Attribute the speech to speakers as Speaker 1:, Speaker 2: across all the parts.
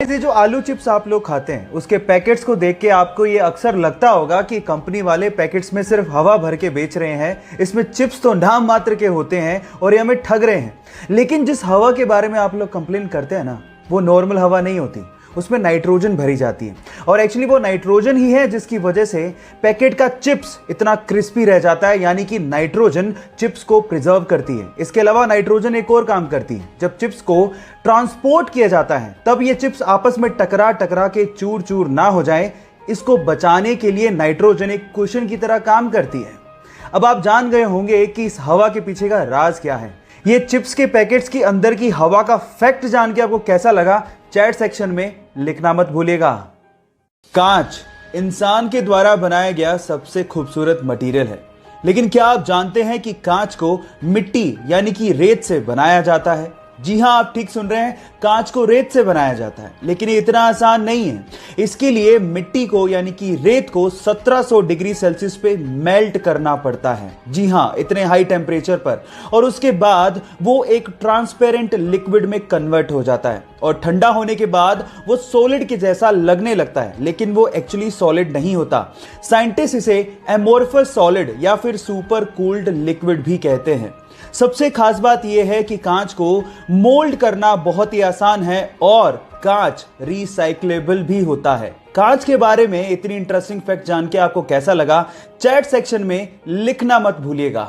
Speaker 1: ये जो आलू चिप्स आप लोग खाते हैं उसके पैकेट्स को देख के आपको ये अक्सर लगता होगा कि कंपनी वाले पैकेट्स में सिर्फ हवा भर के बेच रहे हैं, इसमें चिप्स तो नाम मात्र के होते हैं और ये हमें ठग रहे हैं। लेकिन जिस हवा के बारे में आप लोग कंप्लेन करते हैं ना, वो नॉर्मल हवा नहीं होती, उसमें नाइट्रोजन भरी जाती है और एक्चुअली वो नाइट्रोजन ही है जिसकी वजह से पैकेट का चिप्स इतना क्रिस्पी रह जाता है, यानी कि नाइट्रोजन चिप्स को प्रिजर्व करती है। इसके अलावा नाइट्रोजन एक और काम करती है, जब चिप्स को ट्रांसपोर्ट किया जाता है तब ये चिप्स आपस में टकरा टकरा के चूर चूर ना हो जाए, इसको बचाने के लिए नाइट्रोजन एक कुशन की तरह काम करती है। अब आप जान गए होंगे कि इस हवा के पीछे का राज क्या है। ये चिप्स के पैकेट्स के अंदर की हवा का फैक्ट जान के आपको कैसा लगा, चैट सेक्शन में लिखना मत भूलिएगा। कांच इंसान के द्वारा बनाया गया सबसे खूबसूरत मटेरियल है, लेकिन क्या आप जानते हैं कि कांच को मिट्टी यानी कि रेत से बनाया जाता है? जी हां, आप ठीक सुन रहे हैं, कांच को रेत से बनाया जाता है। लेकिन ये इतना आसान नहीं है। इसके लिए मिट्टी को यानी कि रेत को 1700 डिग्री सेल्सियस पे मेल्ट करना पड़ता है। जी हां, इतने हाई टेम्परेचर पर, और उसके बाद वो एक ट्रांसपेरेंट लिक्विड में कन्वर्ट हो जाता है और ठंडा होने के बाद वो सॉलिड के जैसा लगने लगता है, लेकिन वो एक्चुअली सॉलिड नहीं होता। साइंटिस्ट इसे एमोर्फस सॉलिड या फिर सुपर कूल्ड लिक्विड भी कहते हैं। सबसे खास बात यह है कि कांच को मोल्ड करना बहुत ही आसान है और कांच रिसाइक्लेबल भी होता है। कांच के बारे में इतनी इंटरेस्टिंग फैक्ट जान के आपको कैसा लगा, चैट सेक्शन में लिखना मत भूलिएगा।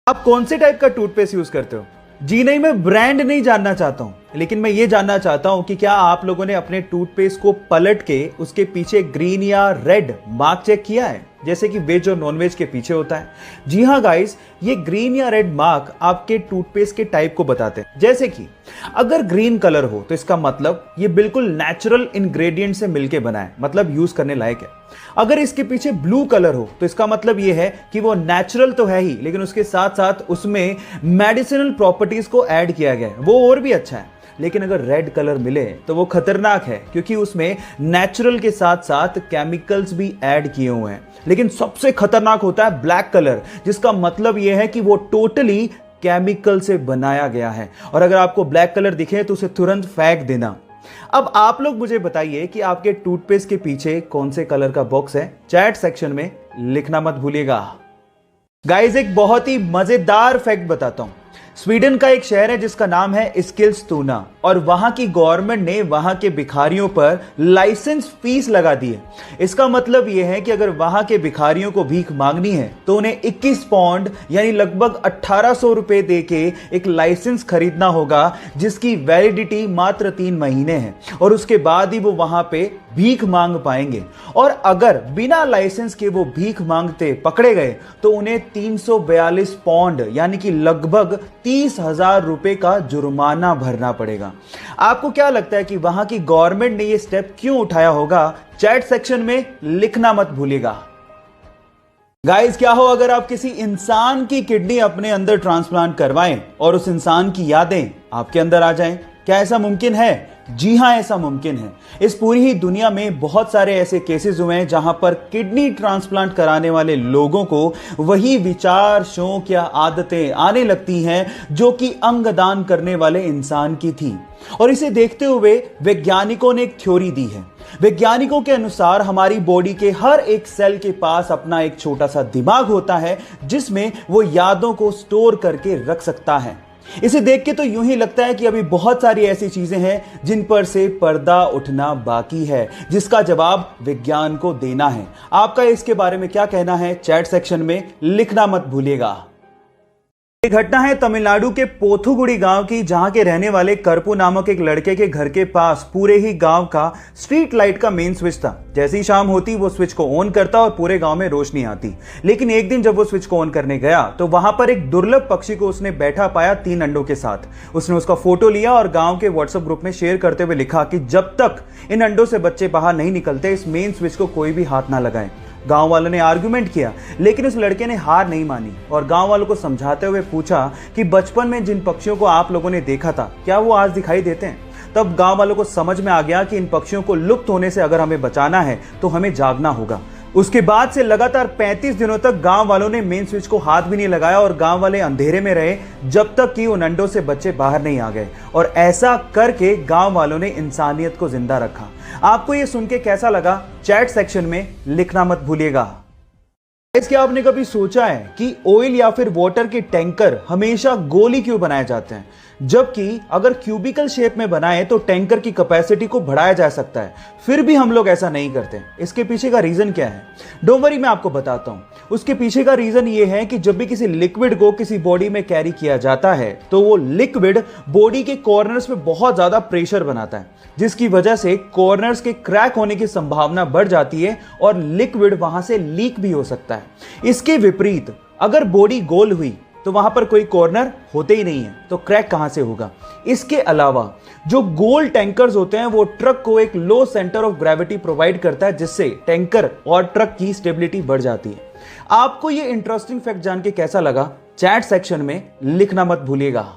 Speaker 1: आप कौन से टाइप का टूथपेस्ट यूज करते हो? जी नहीं, मैं ब्रांड नहीं जानना चाहता हूं, लेकिन मैं ये जानना चाहता हूं कि क्या आप लोगों ने अपने टूथपेस्ट को पलट के उसके पीछे ग्रीन या रेड मार्क चेक किया है, जैसे कि वेज और नॉन वेज के पीछे होता है? जी हां गाइस, ये ग्रीन या रेड मार्क आपके टूथपेस्ट के टाइप को बताते हैं। जैसे कि अगर ग्रीन कलर हो तो इसका मतलब ये बिल्कुल नेचुरल इंग्रेडिएंट से मिलके बना है, मतलब यूज करने लायक है। अगर इसके पीछे ब्लू कलर हो तो इसका मतलब ये है कि वो नेचुरल तो है ही, लेकिन उसके साथ साथ उसमें मेडिसिनल प्रॉपर्टीज को ऐड किया गया है, वो और भी अच्छा है। लेकिन अगर रेड कलर मिले तो वो खतरनाक है, क्योंकि उसमें नेचुरल के साथ साथ केमिकल्स भी ऐड किए हुए हैं। लेकिन सबसे खतरनाक होता है ब्लैक कलर, जिसका मतलब यह है कि वो टोटली केमिकल से बनाया गया है, और अगर आपको ब्लैक कलर दिखे तो उसे तुरंत फेंक देना। अब आप लोग मुझे बताइए कि आपके टूथपेस्ट के पीछे कौन से कलर का बॉक्स है? चैट सेक्शन में लिखना मत भूलिएगा। गाइस, एक बहुत ही मजेदार फैक्ट बताता हूं। स्वीडन का एक शहर है जिसका नाम है एस्किलस्तुना, और वहां की गवर्नमेंट ने वहां के भिखारियों पर लाइसेंस फीस लगा दी है। इसका मतलब यह है कि अगर वहां के भिखारियों को भीख मांगनी है तो उन्हें 21 पाउंड यानी लगभग 1800 रुपए देके एक लाइसेंस खरीदना होगा, जिसकी वैलिडिटी मात्र 3 महीने है, और उसके बाद ही वो वहां पे भीख मांग पाएंगे। और अगर बिना लाइसेंस के वो भीख मांगते पकड़े गए तो उन्हें 342 पाउंड यानी कि लगभग 30,000 रुपए का जुर्माना भरना पड़ेगा। आपको क्या लगता है कि वहां की गवर्नमेंट ने यह स्टेप क्यों उठाया होगा? चैट सेक्शन में लिखना मत भूलिएगा। गाइस, क्या हो अगर आप किसी इंसान की किडनी अपने अंदर ट्रांसप्लांट करवाएं और उस इंसान की यादें आपके अंदर आ जाएं? क्या ऐसा मुमकिन है? जी हां, ऐसा मुमकिन है। इस पूरी ही दुनिया में बहुत सारे ऐसे केसेस हुए हैं जहां पर किडनी ट्रांसप्लांट कराने वाले लोगों को वही विचार, शौक या आदतें आने लगती हैं जो कि अंगदान करने वाले इंसान की थी। और इसे देखते हुए वैज्ञानिकों ने एक थ्योरी दी है। वैज्ञानिकों के अनुसार हमारी बॉडी के हर एक सेल के पास अपना एक छोटा सा दिमाग होता है, जिसमें वो यादों को स्टोर करके रख सकता है। इसे देख के तो यूं ही लगता है कि अभी बहुत सारी ऐसी चीजें हैं जिन पर से पर्दा उठना बाकी है, जिसका जवाब विज्ञान को देना है। आपका इसके बारे में क्या कहना है? चैट सेक्शन में लिखना मत भूलिएगा। ये घटना है तमिलनाडु के पोथुगुड़ी गांव की, जहां के रहने वाले करपू नामक एक लड़के के घर के पास पूरे ही गांव का स्ट्रीट लाइट का मेन स्विच था। जैसे ही शाम होती वो स्विच को ऑन करता और पूरे गांव में रोशनी आती। लेकिन एक दिन जब वो स्विच को ऑन करने गया तो वहां पर एक दुर्लभ पक्षी को उसने बैठा पाया 3 अंडों के साथ। उसने उसका फोटो लिया और गांव के व्हाट्सएप ग्रुप में शेयर करते हुए लिखा कि जब तक इन अंडों से बच्चे बाहर नहीं निकलते इस मेन स्विच को कोई भी हाथ ना लगाए। गांव वालों ने आर्गुमेंट किया, लेकिन उस लड़के ने हार नहीं मानी और गांव वालों को समझाते हुए पूछा कि बचपन में जिन पक्षियों को आप लोगों ने देखा था, क्या वो आज दिखाई देते हैं? तब गांव वालों को समझ में आ गया कि इन पक्षियों को लुप्त होने से अगर हमें बचाना है तो हमें जागना होगा। उसके बाद से लगातार 35 दिनों तक गांव वालों ने मेन स्विच को हाथ भी नहीं लगाया और गांव वाले अंधेरे में रहे जब तक कि उन अंडों से बच्चे बाहर नहीं आ गए। और ऐसा करके गांव वालों ने इंसानियत को जिंदा रखा। आपको यह सुन के कैसा लगा, चैट सेक्शन में लिखना मत भूलिएगा। क्या आपने कभी सोचा है कि ऑयल या फिर वाटर के टैंकर हमेशा गोल ही क्यों बनाए जाते हैं, जबकि अगर क्यूबिकल शेप में बनाए तो टैंकर की कैपेसिटी को बढ़ाया जा सकता है, फिर भी हम लोग ऐसा नहीं करते। इसके पीछे का रीजन क्या है? डोंट वरी, मैं आपको बताता हूं। उसके पीछे का रीजन ये है कि जब भी किसी लिक्विड को किसी बॉडी में कैरी किया जाता है तो वो लिक्विड बॉडी के कॉर्नर्स में बहुत ज्यादा प्रेशर बनाता है, जिसकी वजह से कॉर्नर्स के क्रैक होने की संभावना बढ़ जाती है और लिक्विड वहां से लीक भी हो सकता है। इसके विपरीत अगर बॉडी गोल हुई तो वहां पर कोई कॉर्नर होते ही नहीं है, तो क्रैक कहां से होगा? इसके अलावा जो गोल टैंकर्स होते हैं वो ट्रक को एक लो सेंटर ऑफ ग्रेविटी प्रोवाइड करता है, जिससे टैंकर और ट्रक की स्टेबिलिटी बढ़ जाती है। आपको ये इंटरेस्टिंग फैक्ट जान के कैसा लगा, चैट सेक्शन में लिखना मत भूलिएगा।